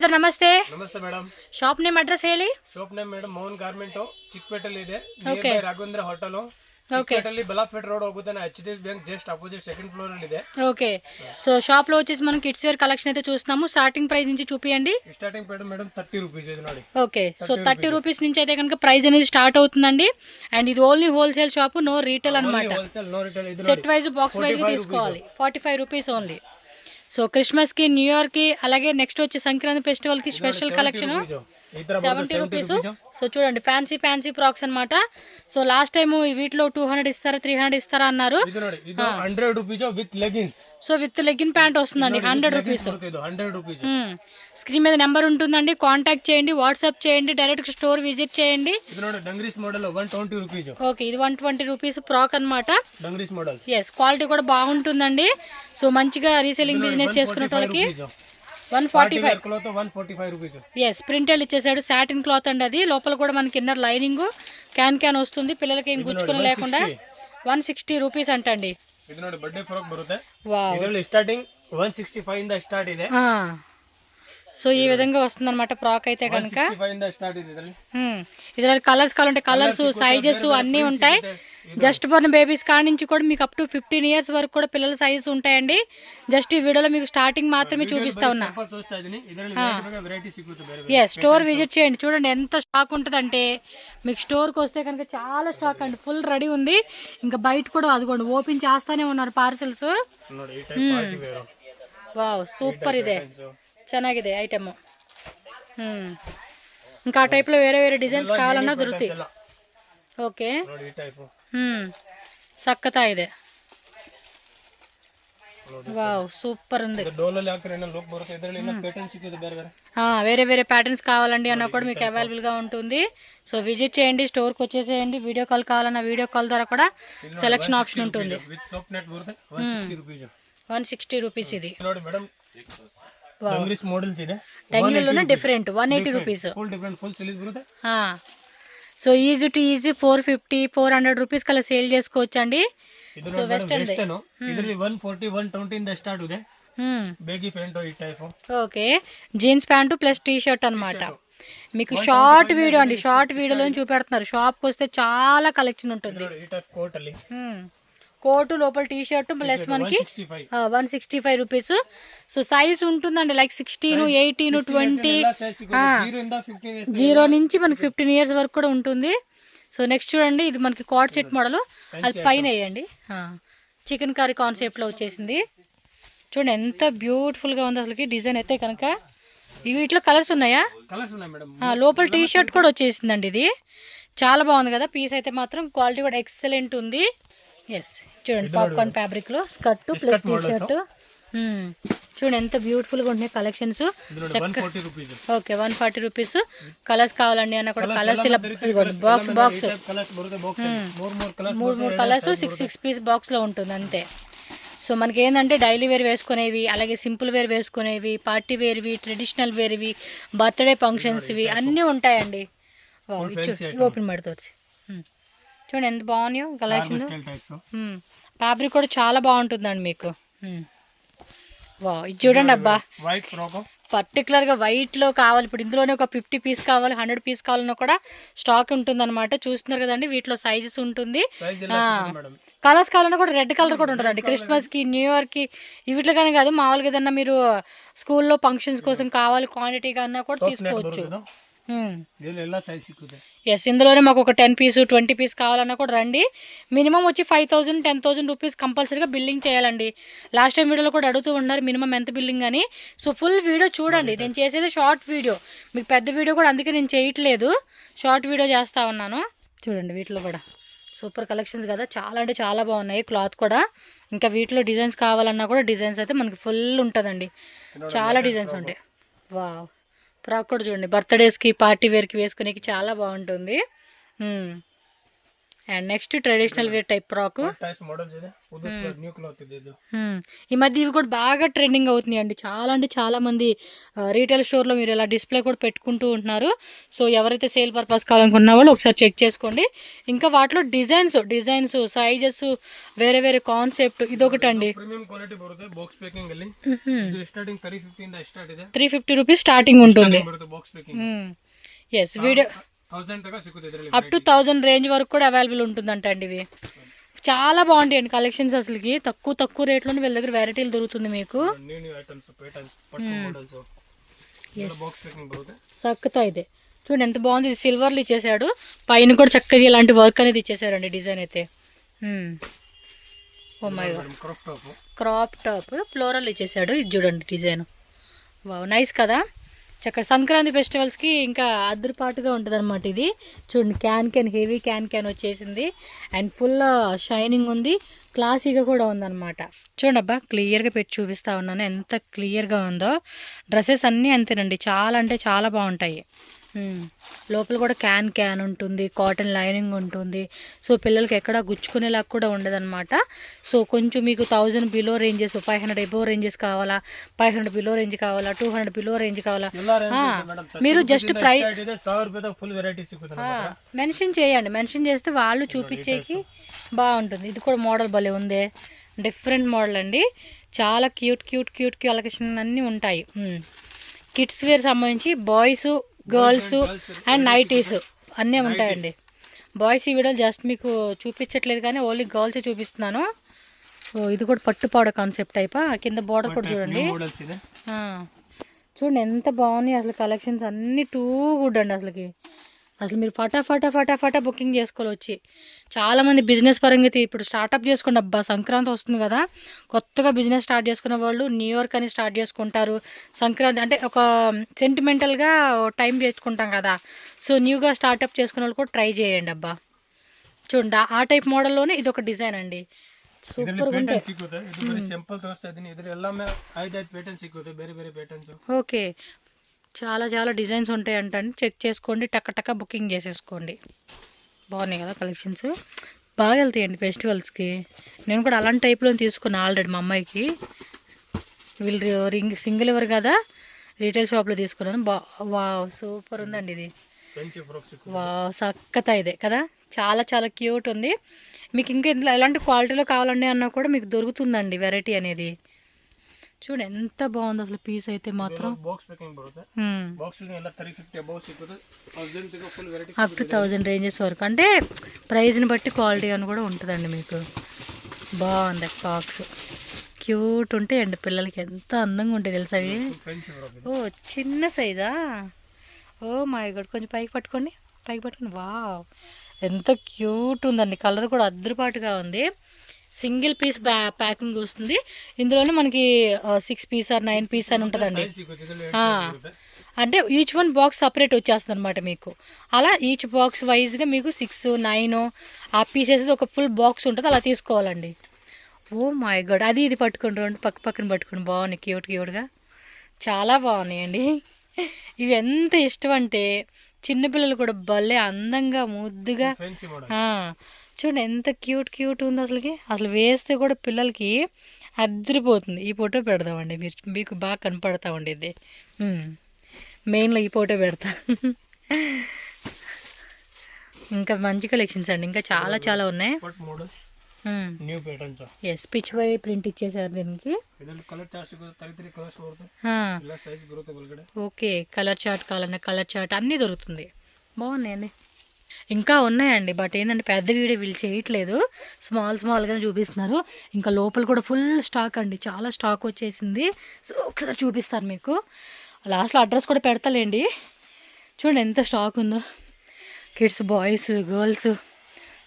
Sir ನಮಸ್ತೆ. ನಮಸ್ತೆ madam. Shop name address ಹೇಳಿ. Shop name madam Mohan garment ಚಿಕ್ಕಪೇಟೆಯಲ್ಲಿ ಇದೆ. Near by Raghavendra hotel. ಚಿಕ್ಕಪೇಟೆಯಲ್ಲಿ ಬಲಾಪೇಟ್ ರೋಡ್ ಹೋಗುತ್ತಾನೆ. HDFC bank just opposite second floor లో ಇದೆ. ఓకే. సో షాప్ లో వచ్చేసి మనం కిడ్స్ వేర్ కలెక్షన్ అయితే చూస్తున్నాము. స్టార్టింగ్ ప్రైస్ నుంచి చూపియండి. స్టార్టింగ్ ప్రైస్ మేడం 30 రూపీస్ ఇది ನೋಡಿ. ఓకే. సో 30 రూపీస్ నుంచి అయితే కనుక ప్రైస్ అనేది స్టార్ట్ అవుతుందండి. అండ్ ఇది only wholesale shop, no retail అన్నమాట. Wholesale no retail. ఇది సెట్ వైజ్ బాక్స్ వైజ్ తీసుకోవాలి. 45 రూపీస్ ఓన్లీ. సో క్రిస్మస్ కి, న్యూ ఇయర్ కి, అలాగే నెక్స్ట్ వచ్చే సంక్రాంతి ఫెస్టివల్ కి స్పెషల్ కలెక్షన్ 70 రూపీస్. సో చూడండి ఫ్యాన్సీ ఫ్రాక్స్ అన్నమాట. సో లాస్ట్ టైం వీటిలో 200 ఇస్తారా 300 ఇస్తారా అన్నారు. 100 rupees with leggings. So with legging pant వస్తుందండి 100 రూపీస్. స్క్రీన్ మీద నెంబర్ ఉంటుందండి, కాంటాక్ట్ చేయండి, వాట్సాప్ చేయండి, డైరెక్ట్ స్టోర్ విజిట్ చేయండి. ఓకే, ఇది 120 రూపీస్ ఫ్రాక్ అనమాట. ఎస్, క్వాలిటీ కూడా బాగుంటుందండి. సో మంచిగా రీసెల్లింగ్ బిజినెస్ చేసుకునే వాళ్ళకి 145 రూపీస్. ఎస్, ప్రింటెడ్ ఇచ్చేసాడు. సాటిన్ క్లాత్ అండి అది. లోపల కూడా మనకి ఇన్నర్ లైనింగ్ క్యాన్ వస్తుంది, పిల్లలకి ఏం గుచ్చుకుని లేకుండా. 160 రూపీస్ అంటండి. ಇದು ನೋಡಿ ಬರ್ತ್ಡೇ ಫ್ರಾಕ್ ಬರುತ್ತೆ. ಇದರಲ್ಲಿ ಸ್ಟಾರ್ಟಿಂಗ್ 165 ಇಂದ ಸ್ಟಾರ್ಟ್ ಇದೆ. సో ఈ విధంగా వస్తుంది అనమాట ఫ్రాక్ అయితే కనుక. 165 ఇంద స్టార్ట్ ಇದೆ ಇದರಲ್ಲಿ. ಇದರಲ್ಲಿ కలర్స్ కావాలంటే కలర్స్, సైజెస్ అన్నీ ఉంటాయి. జస్ట్ బోర్న్ బేబీస్ కాడి నుంచి కూడా మీకు అప్ టు 15 ఇయర్స్ వరకు కూడా పిల్లల సైజెస్ ఉంటాయండి. జస్ట్ ఈ వీడియోలో మీకు స్టార్టింగ్ మాత్రమే చూపిస్తా ఉన్నా. స్టోర్ విజిట్ చేయండి. చూడండి ఎంత స్టాక్ ఉంటుందంటే, మీకు స్టోర్కి వస్తే కనుక చాలా స్టాక్ అండి, ఫుల్ రెడీ ఉంది. ఇంకా బయట కూడా అదిగోండి ఓపెన్ చేస్తానే ఉన్నారు పార్సెల్స్. వావ్, సూపర్ ಇದೆ, ಚೆನ್ನಾಗಿದೆ ఐటమ్. ఇంకా ఆ టైప్లో వేరే వేరే డిజైన్స్ కావాలన్నా దొరుకుతాయి. ఓకే, సక్కతా ಇದೆ. వావ్, సూపర్ ఉంది. వేరే వేరే ప్యాటర్న్స్ కావాలండి అన్న కూడా మీకు అవైలబుల్ గా ఉంటుంది. సో విజిట్ చేయండి, స్టోర్ కి వచ్చేసేయండి. వీడియో కాల్ కావాలన్నా వీడియో కాల్ ద్వారా కూడా సెలెక్షన్ ఆప్షన్ ఉంటుంది. 160 రూపీస్ ఇది. డంగిలోనే different 180 rupees. So easy to easy 450 400 rupees కల్లా సేల్ చేసుకోవచ్చు అండి. So western okay, jeans pant plus T shirt అనమాట. మీకు షార్ట్ వీడియో అండి, షార్ట్ వీడియోలో చూపెడుతున్నారు. షాప్కి వస్తే చాలా కలెక్షన్ ఉంటుంది. కోటు లోపల టీ షర్ట్ ప్లస్ మనకి 165 రూపీస్. సో సైజ్ ఉంటుందండి, లైక్ 16, 18, 20, 0 నుంచి మనకి 15 ఇయర్స్ వరకు కూడా ఉంటుంది. సో నెక్స్ట్ చూడండి, ఇది మనకి కార్డ్ సెట్ మోడల్. అది పైన వేయండి, చికెన్ కర్రీ కాన్సెప్ట్లో వచ్చేసింది. చూడండి ఎంత బ్యూటిఫుల్గా ఉంది అసలుకి డిజైన్ అయితే కనుక. వీటిలో కలర్స్ ఉన్నాయా? లోపల టీ షర్ట్ కూడా వచ్చేసిందండి. ఇది చాలా బాగుంది కదా పీస్ అయితే మాత్రం. క్వాలిటీ కూడా ఎక్సలెంట్ ఉంది. ఎస్, చూడండి పాప్కార్న్ ఫ్యాబ్రిక్ లో స్కర్ట్ ప్లస్ టీ షర్ట్. చూడండి ఎంత బ్యూటిఫుల్ గా ఉంటున్నాయి కలెక్షన్స్. Okay, 140 rupees. కలర్స్ కావాలండి అన్న కూడా కలర్స్ ఇలా బాక్స్ 3 కలర్స్ 6 పీస్ బాక్స్ లో ఉంటుంది అంతే. సో మనకి ఏంటంటే డైలీ వేర్ వేసుకునేవి, అలాగే సింపుల్ వేర్ వేసుకునేవి, పార్టీ వేర్వి, ట్రెడిషనల్ వేర్వి, బర్త్డే ఫంక్షన్స్వి అన్నీ ఉంటాయండి. ఓపెన్ పడుతుంది. చూడండి ఎంత బాగున్నాయో కలెక్షన్. ఫ్యాబ్రిక్ కూడా చాలా బాగుంటుందండి మీకు. వా, ఇది చూడండి అబ్బా, పర్టికులర్ గా వైట్ లో కావాలి. ఇప్పుడు ఇందులోనే ఒక 50 పీస్ కావాలి, 100 పీస్ కావాలన్నా కూడా స్టాక్ ఉంటుంది అనమాట. చూస్తున్నారు కదండి, వీటిలో సైజెస్ ఉంటుంది. కలర్స్ కావాలన్నా కూడా రెడ్ కలర్ కూడా ఉంటుందండి. క్రిస్మస్ కి, న్యూ ఇయర్ కి వీటిలో కానీ కాదు, మామూలుగా ఏదన్నా మీరు స్కూల్లో ఫంక్షన్స్ కోసం కావాలి క్వాంటిటీ కన్నా కూడా తీసుకోవచ్చు. ఎస్, ఇందులోనే మాకు ఒక 10 పీస్ 20 పీస్ కావాలన్నా కూడా రండి. మినిమం వచ్చి 5000 10,000 రూపీస్ కంపల్సరీగా బిల్లింగ్ చేయాలండి. లాస్ట్ టైం వీడియోలో కూడా అడుగుతూ ఉన్నారు మినిమం ఎంత బిల్లింగ్ అని. సో ఫుల్ వీడియో చూడండి. నేను చేసేది షార్ట్ వీడియో, మీకు పెద్ద వీడియో కూడా అందుకే నేను చేయట్లేదు, షార్ట్ వీడియో చేస్తా ఉన్నాను. చూడండి వీటిలో కూడా సూపర్ కలెక్షన్స్ కదా, చాలా అంటే చాలా బాగున్నాయి. క్లాత్ కూడా ఇంకా వీటిలో డిజైన్స్ కావాలన్నా కూడా డిజైన్స్ అయితే మనకి ఫుల్ ఉంటుందండి, చాలా డిజైన్స్ ఉంటాయి. వావ్, ఫ్రాక్ కూడా చూడండి బర్త్డేస్కి, పార్టీ వేర్కి వేసుకునేకి చాలా బాగుంటుంది. And next traditional wear type frock. New cloth ఇది ఈ మధ్య ఇవి కూడా బాగా ట్రెండింగ్ అవుతున్నాయి అండి. చాలా అంటే చాలా మంది రీటైల్ స్టోర్లో మీరు ఇలా డిస్ప్లే కూడా పెట్టుకుంటూ ఉంటున్నారు. సో ఎవరైతే సేల్ పర్పస్ కావాలనుకున్న వాళ్ళు ఒకసారి చెక్ చేసుకోండి. ఇంకా వాటిలో డిజైన్స్ సైజెస్ వేరే వేరే కాన్సెప్ట్ ఇదొకటి అండి. ಪ್ರೀಮಿಯಂ ಕ್ವಾಲಿಟಿ ಬರುತ್ತೆ ಬಾಕ್ಸ್ ಪ್ಯಾಕಿಂಗ್ ಅಲ್ಲಿ. ಇದು ಸ್ಟಾರ್ಟಿಂಗ್ 350 ಇಂದ ಸ್ಟಾರ್ಟ್ ಇದೆ. 350 రూపీస్ స్టార్టింగ్ ఉంటుంది. ಬರುತ್ತೆ ಬಾಕ್ಸ್ ಪ್ಯಾಕಿಂಗ್. ఎస్ వీడియో 1000 తక సిక్కుతే ಇದರಲ್ಲಿ అప్ టు 1000 రేంజ్ వరకు కూడా అవైలబుల్ ఉంటుందంట అండి. ఇవి చాలా బాగుంటాయి అండి కలెక్షన్స్. అసలుకి తక్కువ రేట్లోనే వీళ్ళ దగ్గర వెరైటీలు దొరుకుతుంది మీకు. న్యూ ఐటమ్స్ ప్యాటర్న్స్ పట్టు మోడల్స్ ఇది బాక్స్ ప్యాకింగ్ బರುತ್ತೆ. సక్కుతా ఇదే చూడండి ఎంత బాగుంది. ఇది సిల్వర్లు ఇచ్చేసాడు, పైన కూడా చక్కగా ఇలాంటి వర్క్ అనేది ఇచ్చేసారండి. డిజైన్ అయితే oh my god crop top floral ఇచ్చేసాడు. ఇది చూడండి డిజైన్, వావ్ నైస్ కదా. చక్కగా సంక్రాంతి ఫెస్టివల్స్కి ఇంకా అద్దరిపాటుగా ఉంటుంది అనమాట. ఇది చూడండి క్యాన్ హెవీ క్యాన్ వచ్చేసింది అండ్ ఫుల్ షైనింగ్ ఉంది, క్లాసీగా కూడా ఉందన్నమాట. చూడండి అబ్బా క్లియర్గా పెట్టి చూపిస్తా ఉన్నాను ఎంత క్లియర్గా ఉందో. డ్రెస్సెస్ అన్నీ అంతేనండి, చాలా అంటే చాలా బాగుంటాయి. లోపల కూడా క్యాన్ ఉంటుంది, కాటన్ లైనింగ్ ఉంటుంది. సో పిల్లలకి ఎక్కడ గుచ్చుకునేలా కూడా ఉండదన్నమాట. సో కొంచెం మీకు 1000 బిలో రేంజెస్, 500 ఎబో రేంజెస్ కావాలా, 500 బిలో రేంజ్ కావాలా, 200 బిలో రేంజ్ కావాలా, మీరు జస్ట్ ప్రైస్ మెన్షన్ చేయండి. మెన్షన్ చేస్తే వాళ్ళు చూపించేకి బాగుంటుంది. ఇది కూడా మోడల్ భలే ఉంది, డిఫరెంట్ మోడల్ అండి. చాలా క్యూట్ కలెక్షన్ అన్నీ ఉంటాయి. కిడ్స్ వేర్ సంబంధించి బాయ్స్ గర్ల్స్ అండ్ నైటీస్ అన్నీ ఉంటాయండి. బాయ్స్ ఈ వీడియోలు జస్ట్ మీకు చూపించట్లేదు కానీ ఓన్లీ గర్ల్స్ చూపిస్తున్నాను. ఇది కూడా పట్టు పౌడర్ కాన్సెప్ట్ టైప్. కింద బోర్డర్ కూడా చూడండి, చూడండి ఎంత బాగున్నాయి అసలు. కలెక్షన్స్ అన్నీ టూ గుడ్ అండి అసలుకి. అసలు మీరు ఫటాఫటా బుకింగ్ చేసుకోవాలి వచ్చి. చాలామంది బిజినెస్ పరంగా ఇప్పుడు స్టార్ట్అప్ చేసుకోండి. అబ్బా సంక్రాంతి వస్తుంది కదా, కొత్తగా బిజినెస్ స్టార్ట్ చేసుకునే వాళ్ళు న్యూ ఇయర్ అని స్టార్ట్ చేసుకుంటారు. సంక్రాంతి అంటే ఒక సెంటిమెంటల్గా టైం చేసుకుంటాం కదా. సో న్యూగా స్టార్ట్అప్ చేసుకునే వాళ్ళు కూడా ట్రై చేయండి అబ్బా. చూడండి ఆ టైప్ మోడల్లోనే ఇది ఒక డిజైన్ అండి, సూపర్గా ఉంటాయి. ఓకే చాలా డిజైన్స్ ఉంటాయి అంటే చెక్ చేసుకోండి, టక్క బుకింగ్ చేసేసుకోండి. బాగున్నాయి కదా కలెక్షన్స్, బాగా వెళ్తాయండి ఫెస్టివల్స్కి. నేను కూడా అలాంటి టైప్లో తీసుకున్నా ఆల్రెడీ మా అమ్మాయికి. వీళ్ళు సింగిల్ ఎవరు కదా, రీటైల్ షాప్లో తీసుకున్నాను. వావ్ సూపర్ ఉందండి ఇది. వావ్ సక్కత ఇదే కదా, చాలా క్యూట్ ఉంది. మీకు ఇంకా ఎలాంటి క్వాలిటీలో కావాలండి అన్నా కూడా మీకు దొరుకుతుందండి వెరైటీ అనేది. చూడండి ఎంత బాగుంది అసలు పీస్ అయితే మాత్రం. అప్ టు 1000 రేంజెస్ వరకు అంటే ప్రైజ్ని బట్టి క్వాలిటీ అని కూడా ఉంటుందండి మీకు. బాగుంది బాక్స్, క్యూట్ ఉంటాయండి పిల్లలకి, ఎంత అందంగా ఉంటాయి తెలుసా అవి. ఓ చిన్న సైజా, ఓ మై గాడ్. కొంచెం పైకి పట్టుకోండి. వావ్ ఎంత క్యూట్ ఉందండి. కలర్ కూడా అద్దరిపాటుగా ఉంది. సింగిల్ పీస్ ప్యాకింగ్ వస్తుంది. ఇందులోనే మనకి 6 పీస్ ఆర్ 9 పీస్ అని ఉంటుందండి. అంటే ఈచ్ వన్ బాక్స్ సపరేట్ వచ్చేస్తుంది అనమాట మీకు. అలా ఈచ్ బాక్స్ వైజ్గా మీకు 6, 9 ఆ పీసెస్ ఒక ఫుల్ బాక్స్ ఉంటుంది, అలా తీసుకోవాలండి. Oh my god. అది ఇది పట్టుకుని రెండు పక్కన పట్టుకుని బాగున్నాయి క్యూట్గా, చాలా బాగున్నాయండి. ఇవి ఎంత ఇష్టం అంటే చిన్నపిల్లలు కూడా భలే అందంగా ముద్దుగా. చూడండి ఎంత క్యూట్ ఉంది అసలు వేస్తే కూడా పిల్లలకి అద్దరిపోతుంది. ఈ ఫోటో పెడదామండి, మీకు బాగా కనపడతా ఉండేది. మెయిన్లో ఈ ఫోటో పెడతా. ఇంకా మంచి కలెక్షన్స్ అండి, ఇంకా చాలా ఉన్నాయి. ఎస్ పిచ్ వై ప్రింట్ ఇచ్చేసారు దీనికి. ఓకే కలర్ చార్ట్ కావాలన్నా కలర్ చార్ట్ అన్నీ దొరుకుతుంది. బాగున్నాయండి, ఇంకా ఉన్నాయండి. బట్ ఏంటంటే పెద్ద వీడియో వీళ్ళు చేయట్లేదు, స్మాల్గానే చూపిస్తున్నారు. ఇంకా లోపల కూడా ఫుల్ స్టాక్ అండి, చాలా స్టాక్ వచ్చేసింది. సో ఒకసారి చూపిస్తాను మీకు, లాస్ట్లో అడ్రస్ కూడా పెడతలేండి. చూడండి ఎంత స్టాక్ ఉందో. కిడ్స్, బాయ్స్, గర్ల్స్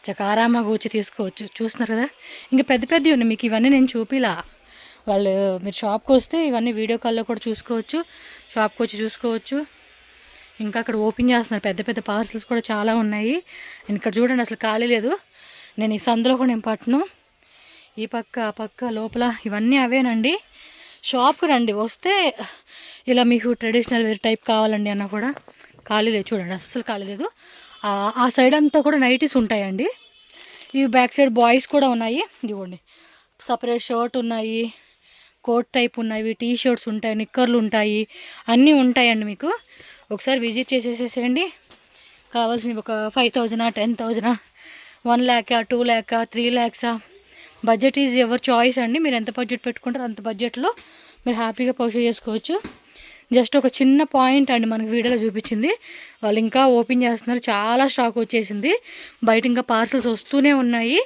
చకారామాగా వచ్చి తీసుకోవచ్చు. చూస్తున్నారు కదా, ఇంకా పెద్దవి ఉన్నాయి మీకు. ఇవన్నీ నేను చూపిలా, మీరు షాప్కి వస్తే ఇవన్నీ వీడియో కాల్లో కూడా చూసుకోవచ్చు, షాప్కి వచ్చి చూసుకోవచ్చు. ఇంకా అక్కడ ఓపెన్ చేస్తున్నారు, పెద్ద పార్సల్స్ కూడా చాలా ఉన్నాయి. నేను ఇక్కడ చూడండి అసలు ఖాళీ లేదు. నేను ఈ సందులో కూడా నేను పట్టను, ఈ పక్క ఆ పక్క లోపల ఇవన్నీ అవేనండి. షాప్కి రండి, వస్తే ఇలా మీకు ట్రెడిషనల్ వేర్ టైప్ కావాలండి అన్న కూడా ఖాళీ లేదు. చూడండి అస్సలు ఖాళీ లేదు. ఆ సైడ్ అంతా కూడా నైటీస్ ఉంటాయండి. ఈ బ్యాక్ సైడ్ బాయ్స్ కూడా ఉన్నాయి. ఇదిగోండి సపరేట్ షర్ట్ ఉన్నాయి, కోట్ టైప్ ఉన్నాయి, టీ షర్ట్స్ ఉంటాయి, నిక్కర్లు ఉంటాయి, అన్నీ ఉంటాయండి. మీకు ఒకసారి విజిట్ చేసేసేసేయండి. కావాల్సినవి ఒక 5,000, 10,000, 1 lakh, 2 lakh, 3 lakhs. Budget is ever choice అండి. మీరు ఎంత బడ్జెట్ పెట్టుకుంటారో అంత బడ్జెట్లో మీరు హ్యాపీగా పర్చేస్ చేసుకోవచ్చు. జస్ట్ ఒక చిన్న పాయింట్ అండి మనకి వీడియోలో చూపించింది. వాళ్ళు ఇంకా ఓపెన్ చేస్తున్నారు, చాలా స్టాక్ వచ్చేసింది, బయట ఇంకా పార్సల్స్ వస్తూనే ఉన్నాయి.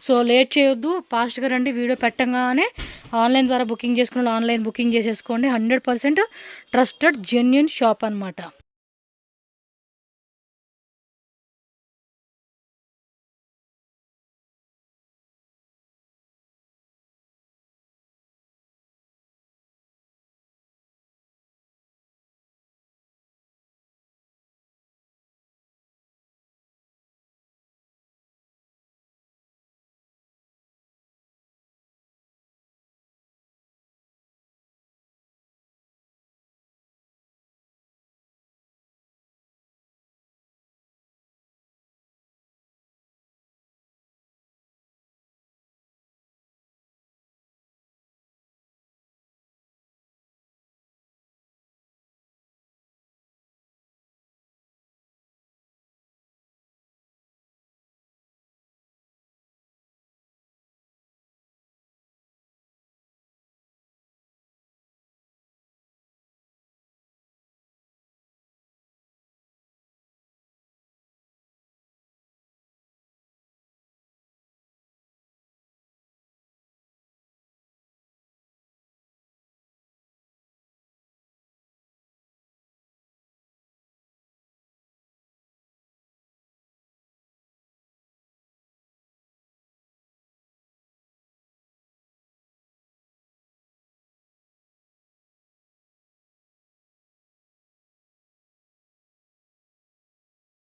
సో లేట్ చేయొద్దు, ఫాస్ట్గా రండి. వీడియో పెట్టగానే ఆన్లైన్ ద్వారా బుకింగ్ చేసుకున్న ఆన్లైన్ బుకింగ్ చేసేసుకోండి. 100% ట్రస్టెడ్ జెన్యూన్ షాప్ అనమాట.